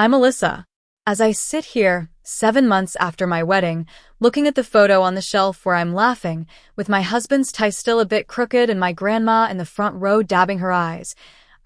I'm Alyssa. As I sit here, 7 months after my wedding, looking at the photo on the shelf where I'm laughing, with my husband's tie still a bit crooked and my grandma in the front row dabbing her eyes,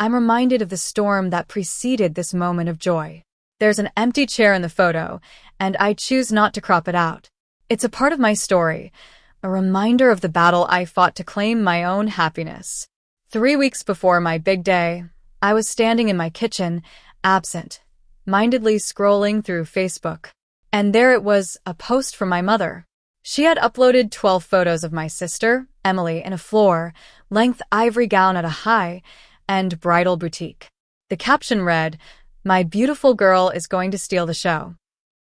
I'm reminded of the storm that preceded this moment of joy. There's an empty chair in the photo, and I choose not to crop it out. It's a part of my story, a reminder of the battle I fought to claim my own happiness. 3 weeks before my big day, I was standing in my kitchen, absent, mindedly scrolling through Facebook. And there it was, a post from my mother. She had uploaded 12 photos of my sister, Emily, in a floor-length ivory gown at a high-end bridal boutique. The caption read, "My beautiful girl is going to steal the show."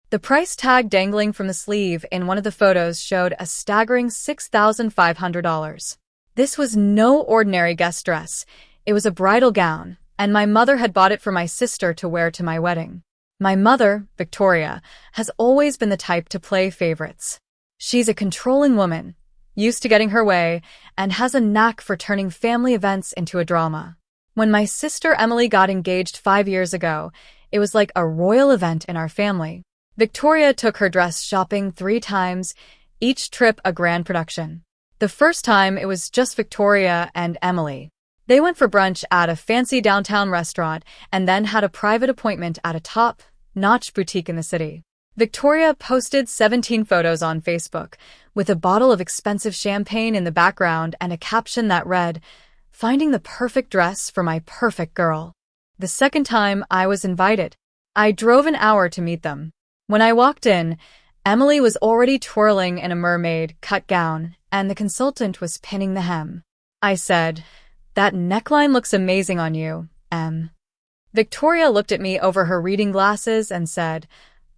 The price tag dangling from the sleeve in one of the photos showed a staggering $6,500. This was no ordinary guest dress. It was a bridal gown, and my mother had bought it for my sister to wear to my wedding. My mother, Victoria, has always been the type to play favorites. She's a controlling woman, used to getting her way, and has a knack for turning family events into a drama. When my sister Emily got engaged 5 years ago, it was like a royal event in our family. Victoria took her dress shopping 3 times, each trip a grand production. The first time, it was just Victoria and Emily. They went for brunch at a fancy downtown restaurant and then had a private appointment at a top-notch boutique in the city. Victoria posted 17 photos on Facebook, with a bottle of expensive champagne in the background and a caption that read, "Finding the perfect dress for my perfect girl." The second time I was invited, I drove an hour to meet them. When I walked in, Emily was already twirling in a mermaid cut gown, and the consultant was pinning the hem. I said, "That neckline looks amazing on you, Em." Victoria looked at me over her reading glasses and said,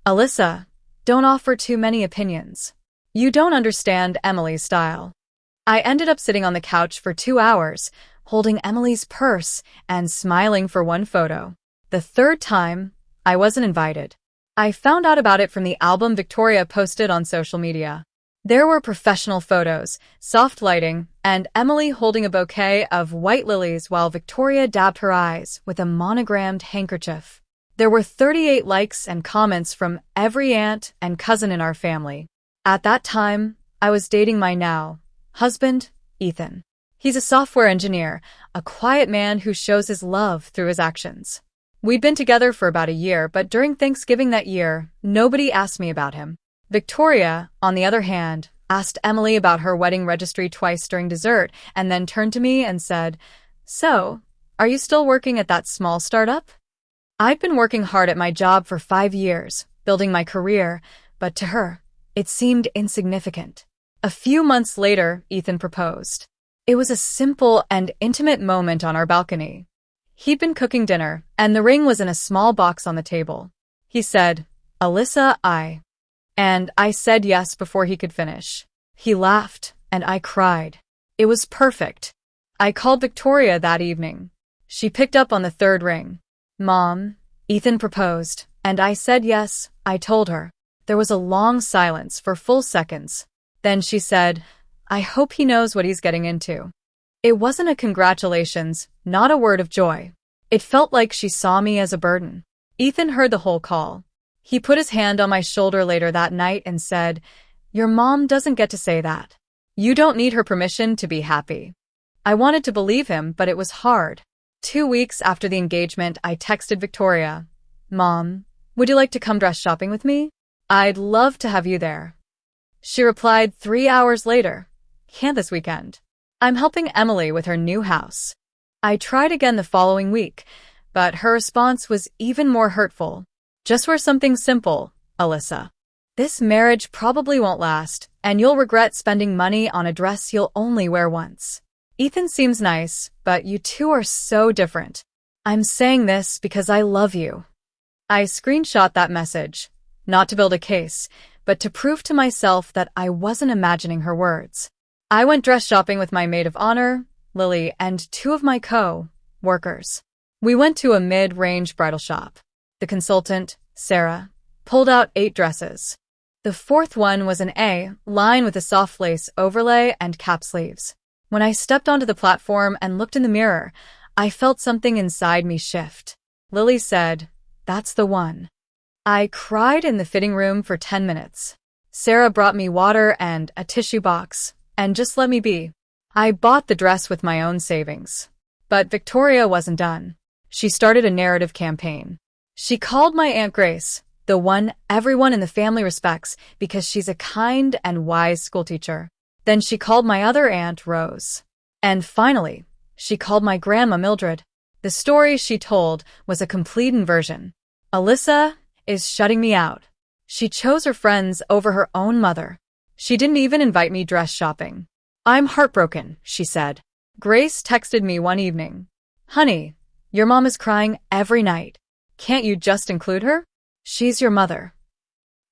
"Alyssa, don't offer too many opinions. You don't understand Emily's style." I ended up sitting on the couch for 2 hours, holding Emily's purse and smiling for one photo. The third time, I wasn't invited. I found out about it from the album Victoria posted on social media. There were professional photos, soft lighting, and Emily holding a bouquet of white lilies while Victoria dabbed her eyes with a monogrammed handkerchief. There were 38 likes and comments from every aunt and cousin in our family. At that time, I was dating my now husband, Ethan. He's a software engineer, a quiet man who shows his love through his actions. We'd been together for about a year, but during Thanksgiving that year, nobody asked me about him. Victoria, on the other hand, asked Emily about her wedding registry twice during dessert and then turned to me and said, "So, are you still working at that small startup?" I'd been working hard at my job for 5 years, building my career, but to her, it seemed insignificant. A few months later, Ethan proposed. It was a simple and intimate moment on our balcony. He'd been cooking dinner, and the ring was in a small box on the table. He said, "Alyssa, And I said yes before he could finish. He laughed, and I cried. It was perfect. I called Victoria that evening. She picked up on the third ring. "Mom, Ethan proposed," and I said yes, I told her. There was a long silence for full seconds. Then she said, "I hope he knows what he's getting into." It wasn't a congratulations, not a word of joy. It felt like she saw me as a burden. Ethan heard the whole call. He put his hand on my shoulder later that night and said, "Your mom doesn't get to say that. You don't need her permission to be happy." I wanted to believe him, but it was hard. 2 weeks after the engagement, I texted Victoria, "Mom, would you like to come dress shopping with me? I'd love to have you there." She replied 3 hours later, "Can't this weekend. I'm helping Emily with her new house." I tried again the following week, but her response was even more hurtful. "Just wear something simple, Alyssa. This marriage probably won't last, and you'll regret spending money on a dress you'll only wear once. Ethan seems nice, but you two are so different. I'm saying this because I love you." I screenshot that message, not to build a case, but to prove to myself that I wasn't imagining her words. I went dress shopping with my maid of honor, Lily, and 2 of my co-workers. We went to a mid-range bridal shop. The consultant, Sarah, pulled out 8 dresses. The 4th one was an A-line with a soft lace overlay and cap sleeves. When I stepped onto the platform and looked in the mirror, I felt something inside me shift. Lily said, That's the one. I cried in the fitting room for 10 minutes. Sarah brought me water and a tissue box, and just let me be. I bought the dress with my own savings. But Victoria wasn't done. She started a narrative campaign. She called my Aunt Grace, the one everyone in the family respects because she's a kind and wise schoolteacher. Then she called my other aunt, Rose. And finally, she called my grandma, Mildred. The story she told was a complete inversion. Alyssa is shutting me out. She chose her friends over her own mother. She didn't even invite me dress shopping. I'm heartbroken, she said. Grace texted me one evening. Honey, your mom is crying every night. Can't you just include her? She's your mother.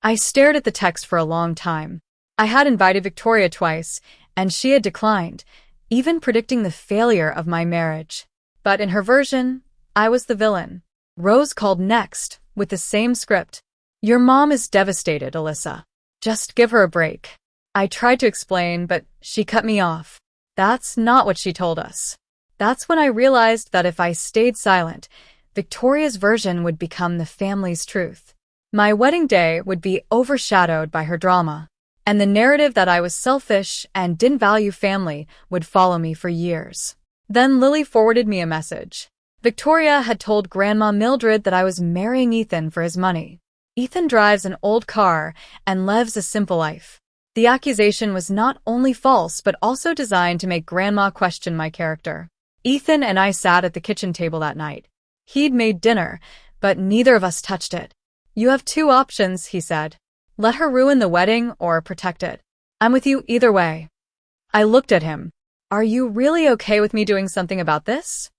I stared at the text for a long time. I had invited Victoria twice, and she had declined, even predicting the failure of my marriage. But in her version, I was the villain. Rose called next, with the same script. Your mom is devastated, Alyssa. Just give her a break. I tried to explain, but she cut me off. That's not what she told us. That's when I realized that if I stayed silent, Victoria's version would become the family's truth. My wedding day would be overshadowed by her drama, and the narrative that I was selfish and didn't value family would follow me for years. Then Lily forwarded me a message. Victoria had told Grandma Mildred that I was marrying Ethan for his money. Ethan drives an old car and lives a simple life. The accusation was not only false but also designed to make Grandma question my character. Ethan and I sat at the kitchen table that night. He'd made dinner, but neither of us touched it. You have two options, he said. Let her ruin the wedding or protect it. I'm with you either way. I looked at him. Are you really okay with me doing something about this?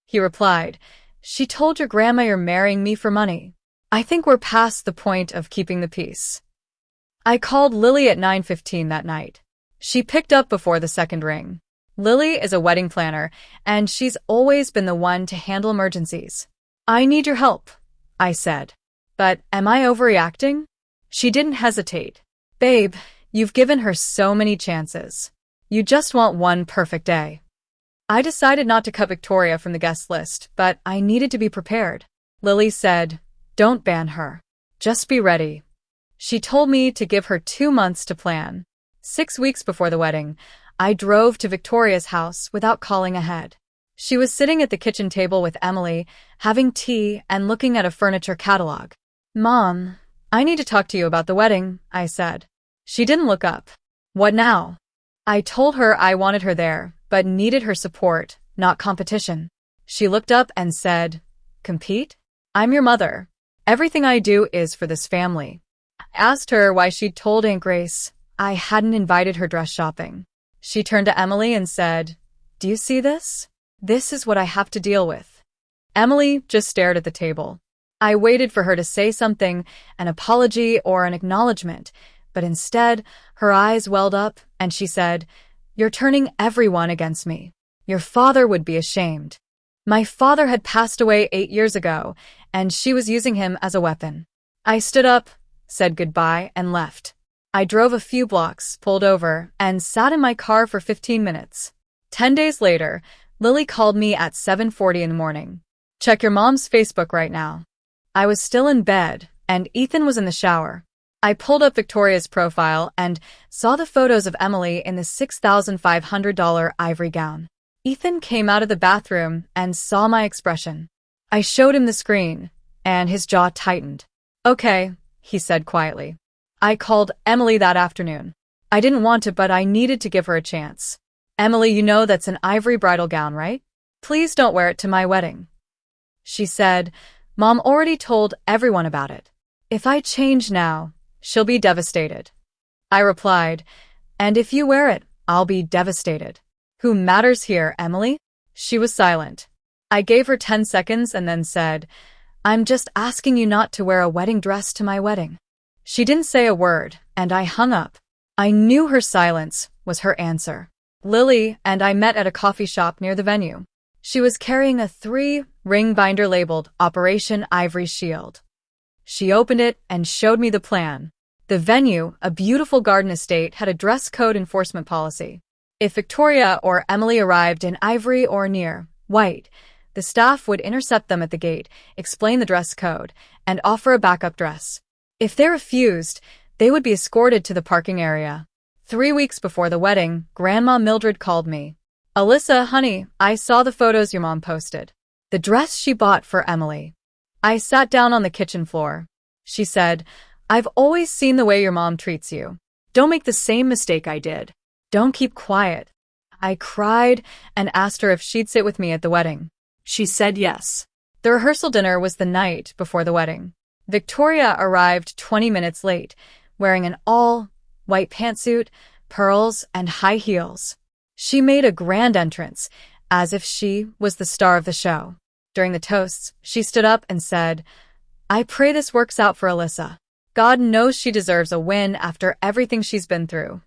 He replied, She told your grandma you're marrying me for money. I think we're past the point of keeping the peace. I called Lily at 9:15 that night. She picked up before the second ring. Lily is a wedding planner, and she's always been the one to handle emergencies. I need your help, I said. But am I overreacting? She didn't hesitate. Babe, you've given her so many chances. You just want one perfect day. I decided not to cut Victoria from the guest list, but I needed to be prepared. Lily said, Don't ban her. Just be ready. She told me to give her 2 months to plan. 6 weeks before the wedding, I drove to Victoria's house without calling ahead. She was sitting at the kitchen table with Emily, having tea and looking at a furniture catalog. Mom, I need to talk to you about the wedding, I said. She didn't look up. What now? I told her I wanted her there, but needed her support, not competition. She looked up and said, Compete? I'm your mother. Everything I do is for this family. I asked her why she'd told Aunt Grace I hadn't invited her dress shopping. She turned to Emily and said, Do you see this? This is what I have to deal with. Emily just stared at the table. I waited for her to say something, an apology or an acknowledgement, but instead, her eyes welled up and she said, You're turning everyone against me. Your father would be ashamed. My father had passed away 8 years ago, and she was using him as a weapon. I stood up, said goodbye, and left. I drove a few blocks, pulled over, and sat in my car for 15 minutes. 10 days later, Lily called me at 7:40 in the morning. Check your mom's Facebook right now. I was still in bed, and Ethan was in the shower. I pulled up Victoria's profile and saw the photos of Emily in the $6,500 ivory gown. Ethan came out of the bathroom and saw my expression. I showed him the screen, and his jaw tightened. Okay, he said quietly. I called Emily that afternoon. I didn't want to, but I needed to give her a chance. Emily, you know that's an ivory bridal gown, right? Please don't wear it to my wedding. She said, Mom already told everyone about it. If I change now, she'll be devastated. I replied, And if you wear it, I'll be devastated. Who matters here, Emily? She was silent. I gave her 10 seconds and then said, I'm just asking you not to wear a wedding dress to my wedding. She didn't say a word, and I hung up. I knew her silence was her answer. Lily and I met at a coffee shop near the venue. She was carrying a 3-ring binder labeled Operation Ivory Shield. She opened it and showed me the plan. The venue, a beautiful garden estate, had a dress code enforcement policy. If Victoria or Emily arrived in ivory or near white, the staff would intercept them at the gate, explain the dress code, and offer a backup dress. If they refused, they would be escorted to the parking area. 3 weeks before the wedding, Grandma Mildred called me. "Alyssa, honey, I saw the photos your mom posted. The dress she bought for Emily." I sat down on the kitchen floor. She said, "I've always seen the way your mom treats you. Don't make the same mistake I did. Don't keep quiet." I cried and asked her if she'd sit with me at the wedding. She said yes. The rehearsal dinner was the night before the wedding. Victoria arrived 20 minutes late, wearing an all-white pantsuit, pearls, and high heels. She made a grand entrance, as if she was the star of the show. During the toasts, she stood up and said, "I pray this works out for Alyssa. God knows she deserves a win after everything she's been through."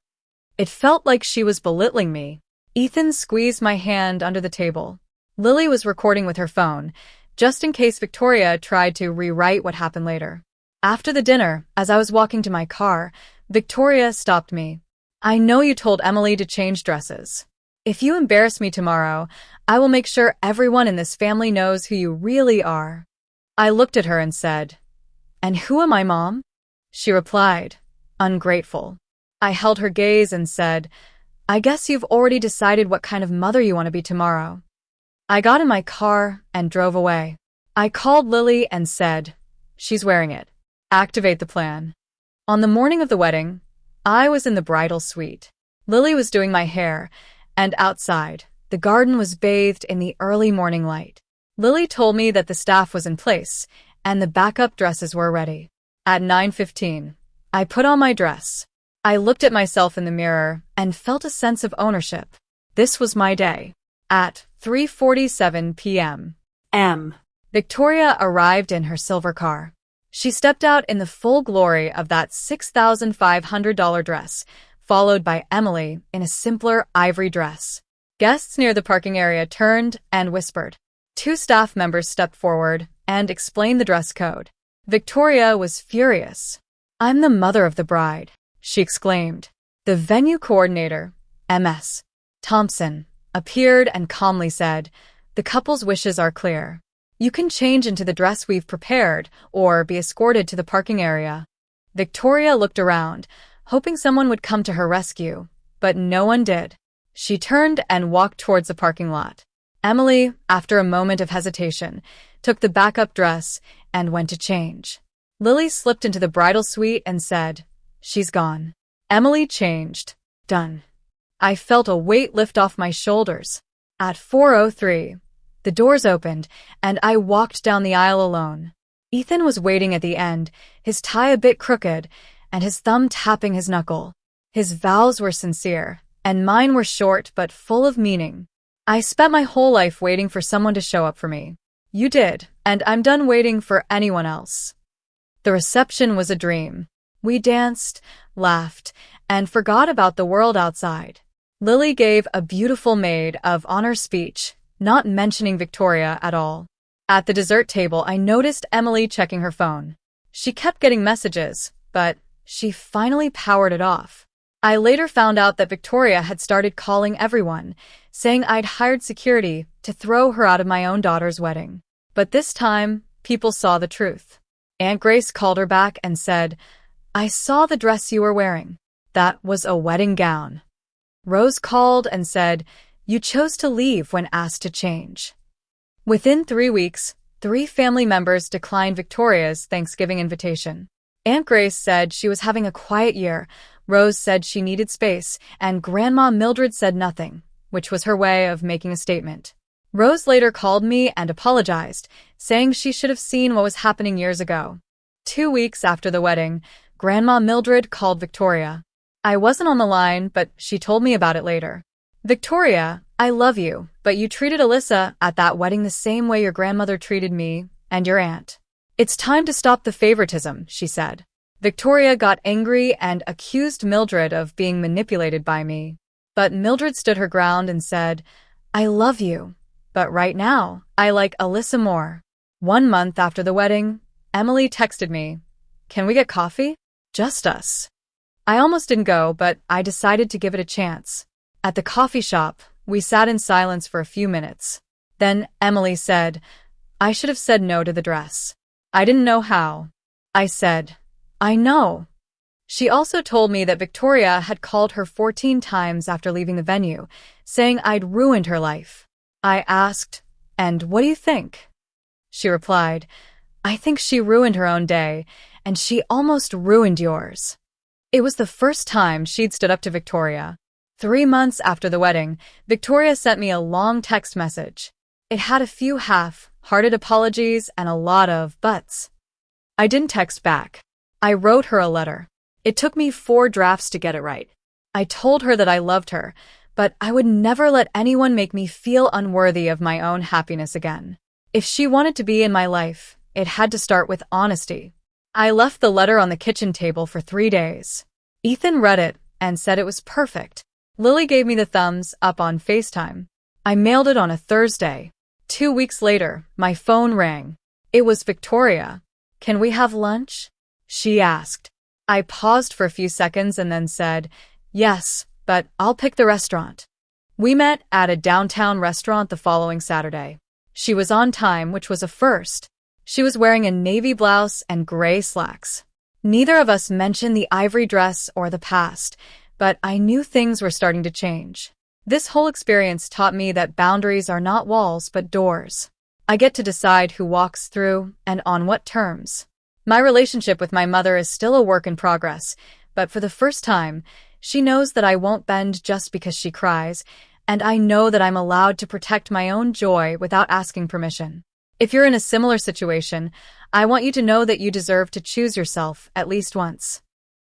It felt like she was belittling me. Ethan squeezed my hand under the table. Lily was recording with her phone, just in case Victoria tried to rewrite what happened later. After the dinner, as I was walking to my car, Victoria stopped me. "I know you told Emily to change dresses. If you embarrass me tomorrow, I will make sure everyone in this family knows who you really are." I looked at her and said, "And who am I, Mom?" She replied, "Ungrateful." I held her gaze and said, "I guess you've already decided what kind of mother you want to be tomorrow." I got in my car and drove away. I called Lily and said, "She's wearing it. Activate the plan." On the morning of the wedding, I was in the bridal suite. Lily was doing my hair, and outside, the garden was bathed in the early morning light. Lily told me that the staff was in place, and the backup dresses were ready. At 9:15, I put on my dress. I looked at myself in the mirror and felt a sense of ownership. This was my day. At 3:47 p.m. Victoria arrived in her silver car. She stepped out in the full glory of that $6,500 dress, followed by Emily in a simpler ivory dress. Guests near the parking area turned and whispered. 2 staff members stepped forward and explained the dress code. Victoria was furious. "I'm the mother of the bride," she exclaimed. The venue coordinator, Ms. Thompson, appeared and calmly said, "The couple's wishes are clear. You can change into the dress we've prepared or be escorted to the parking area." Victoria looked around, hoping someone would come to her rescue, but no one did. She turned and walked towards the parking lot. Emily, after a moment of hesitation, took the backup dress and went to change. Lily slipped into the bridal suite and said, "She's gone." Emily changed. Done. I felt a weight lift off my shoulders. At 4:03, the doors opened, and I walked down the aisle alone. Ethan was waiting at the end, his tie a bit crooked, and his thumb tapping his knuckle. His vows were sincere, and mine were short but full of meaning. "I spent my whole life waiting for someone to show up for me. You did, and I'm done waiting for anyone else." The reception was a dream. We danced, laughed, and forgot about the world outside. Lily gave a beautiful maid of honor speech, not mentioning Victoria at all. At the dessert table, I noticed Emily checking her phone. She kept getting messages, but she finally powered it off. I later found out that Victoria had started calling everyone, saying I'd hired security to throw her out of my own daughter's wedding. But this time, people saw the truth. Aunt Grace called her back and said, "I saw the dress you were wearing. That was a wedding gown." Rose called and said, "You chose to leave when asked to change." Within 3 weeks, 3 family members declined Victoria's Thanksgiving invitation. Aunt Grace said she was having a quiet year, Rose said she needed space, and Grandma Mildred said nothing, which was her way of making a statement. Rose later called me and apologized, saying she should have seen what was happening years ago. 2 weeks after the wedding, Grandma Mildred called Victoria. I wasn't on the line, but she told me about it later. "Victoria, I love you, but you treated Alyssa at that wedding the same way your grandmother treated me and your aunt. It's time to stop the favoritism," she said. Victoria got angry and accused Mildred of being manipulated by me. But Mildred stood her ground and said, "I love you, but right now, I like Alyssa more." 1 month after the wedding, Emily texted me, "Can we get coffee? Just us." I almost didn't go, but I decided to give it a chance. At the coffee shop, we sat in silence for a few minutes. Then Emily said, "I should have said no to the dress. I didn't know how." I said, "I know." She also told me that Victoria had called her 14 times after leaving the venue, saying I'd ruined her life. I asked, "And what do you think?" She replied, "I think she ruined her own day, and she almost ruined yours." It was the first time she'd stood up to Victoria. 3 months after the wedding, Victoria sent me a long text message. It had a few half-hearted apologies and a lot of buts. I didn't text back. I wrote her a letter. It took me 4 drafts to get it right. I told her that I loved her, but I would never let anyone make me feel unworthy of my own happiness again. If she wanted to be in my life, it had to start with honesty. I left the letter on the kitchen table for 3 days. Ethan read it and said it was perfect. Lily gave me the thumbs up on FaceTime. I mailed it on a Thursday. 2 weeks later, my phone rang. It was Victoria. "Can we have lunch?" she asked. I paused for a few seconds and then said, "Yes, but I'll pick the restaurant." We met at a downtown restaurant the following Saturday. She was on time, which was a first. She was wearing a navy blouse and gray slacks. Neither of us mentioned the ivory dress or the past, but I knew things were starting to change. This whole experience taught me that boundaries are not walls but doors. I get to decide who walks through and on what terms. My relationship with my mother is still a work in progress, but for the first time, she knows that I won't bend just because she cries, and I know that I'm allowed to protect my own joy without asking permission. If you're in a similar situation, I want you to know that you deserve to choose yourself at least once.